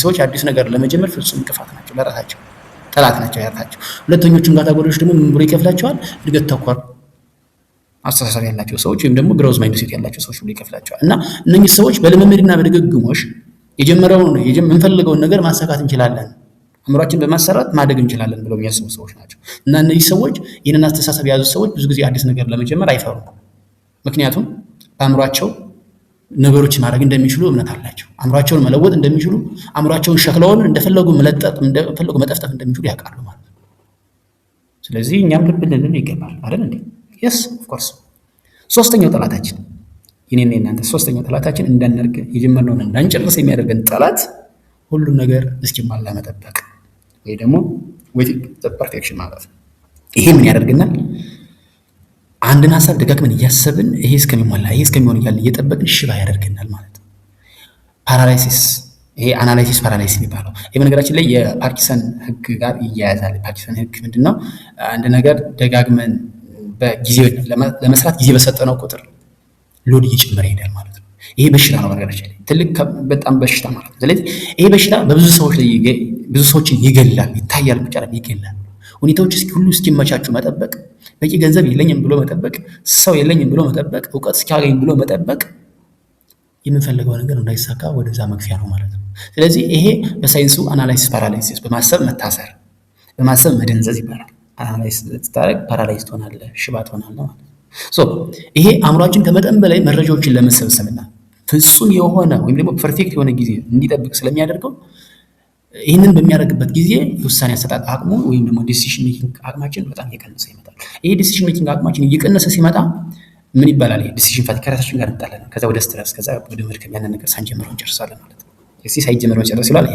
ሰዎች አዲስ ነገር ለመጀመር ፍጹም እንቅፋት ናቸው፣ ለራሳቸው ጠላት ናቸው ያልካቸው። ሁለተኞቹን ካታጎሪዎች ደግሞ ምን ብሎ ይከፍላቸዋል? እድገት ተኮር አስተሳሰብ ያላቸው ሰዎች ወይም ደግሞ ግሮዝ ማይንድ ሴት ያላቸው ሰዎች ብሎ ይከፍላቸዋል። እና እነኚህ ሰዎች በልምምድና በድግግሞሽ የምንፈልገውን ነገር ማሳካት እንችላለን፣ አእምሯችን በማሰራት ማደግ እንችላለን ብለው የሚያስቡ ሰዎች ናቸው። እና እነዚህ ሰዎች ይህንን አስተሳሰብ የያዙ ሰዎች ብዙ ጊዜ አዲስ ነገር ለመጀመር አይፈሩም። ምክንያቱም በአእምሯቸው ነገሮችን ማድረግ እንደሚችሉ እምነት አላቸው። አእምሯቸውን መለወጥ እንደሚችሉ፣ አእምሯቸውን ሸክለውን እንደፈለጉ እንደፈለጉ መጠፍጠፍ እንደሚችሉ ያውቃሉ ማለት ነው። ስለዚህ እኛም ልብ ልንል ይገባል አይደል እንዴ? yes of course። ሶስተኛው ጠላታችን የኔና የናንተ ሶስተኛው ጠላታችን እንዳናርግ የጀመርነውን እንዳንጨርስ የሚያደርገን ጠላት ሁሉም ነገር እስኪሟላ መጠበቅ ወይ ደግሞ waiting the perfection ማለት ነው። ይሄ ምን ያደርገናል? አንድን ሐሳብ ደጋግመን እያሰብን ይሄ እስከሚሟላ ይሄ እስከሚሆን እያልን እየጠበቅን ሽባ ያደርገናል ማለት ነው። ፓራላይሲስ፣ ይሄ አናላይሲስ ፓራላይሲስ የሚባለው ይሄ በነገራችን ላይ የፓርኪንሰን ህግ ጋር ይያያዛል። የፓርኪንሰን ህግ ምንድነው? አንድ ነገር ደጋግመን በጊዜ ለመስራት ጊዜ በሰጠነው ቁጥር ሎድ እየጨመረ ይሄዳል ማለት ነው። ይሄ በሽታ ነው በነገራችን ላይ ትልቅ በጣም በሽታ ማለት ነው። ስለዚህ ይሄ በሽታ በብዙ ሰዎች ላይ ብዙ ሰዎችን ይገላል፣ ይታያል፣ ብቻ ይገላል። ሁኔታዎች ሁሉ እስኪመቻቹ መጠበቅ፣ በቂ ገንዘብ የለኝም ብሎ መጠበቅ፣ ሰው የለኝም ብሎ መጠበቅ፣ እውቀት እስኪያገኝ ብሎ መጠበቅ የምንፈልገው ነገር እንዳይሳካ ወደዛ መግፊያ ነው ማለት ነው። ስለዚህ ይሄ በሳይንሱ አናላይሲስ ፓራላይሲስ፣ በማሰብ መታሰር፣ በማሰብ መደንዘዝ ይባላል። አናላይዝ ስታደርግ ፓራላይዝ ትሆናለህ፣ ሽባ ትሆናለህ ማለት ነው። ይሄ አእምሯችን ከመጠን በላይ መረጃዎችን ለመሰብሰብና ፍጹም የሆነ ወይም ደግሞ ፐርፌክት የሆነ ጊዜ እንዲጠብቅ ስለሚያደርገው ይህንን በሚያደርግበት ጊዜ የውሳኔ አሰጣጥ አቅሙ ወይም ደግሞ ዲሲሽን ሜኪንግ አቅማችን በጣም እየቀነሰ ይመጣል። ይሄ ዲሲሽን ሜኪንግ አቅማችን እየቀነሰ ሲመጣ ምን ይባላል? ይሄ ዲሲሽን ፋቲግ ከራሳችን ጋር እንጣላለን። ከዛ ወደ ስትረስ፣ ከዛ ወደ መድከም፣ ያንን ነገር ሳንጀምረው እንጨርሳለን ማለት ነው። እስቲ ሳይጀምር መጨረስ ይላል።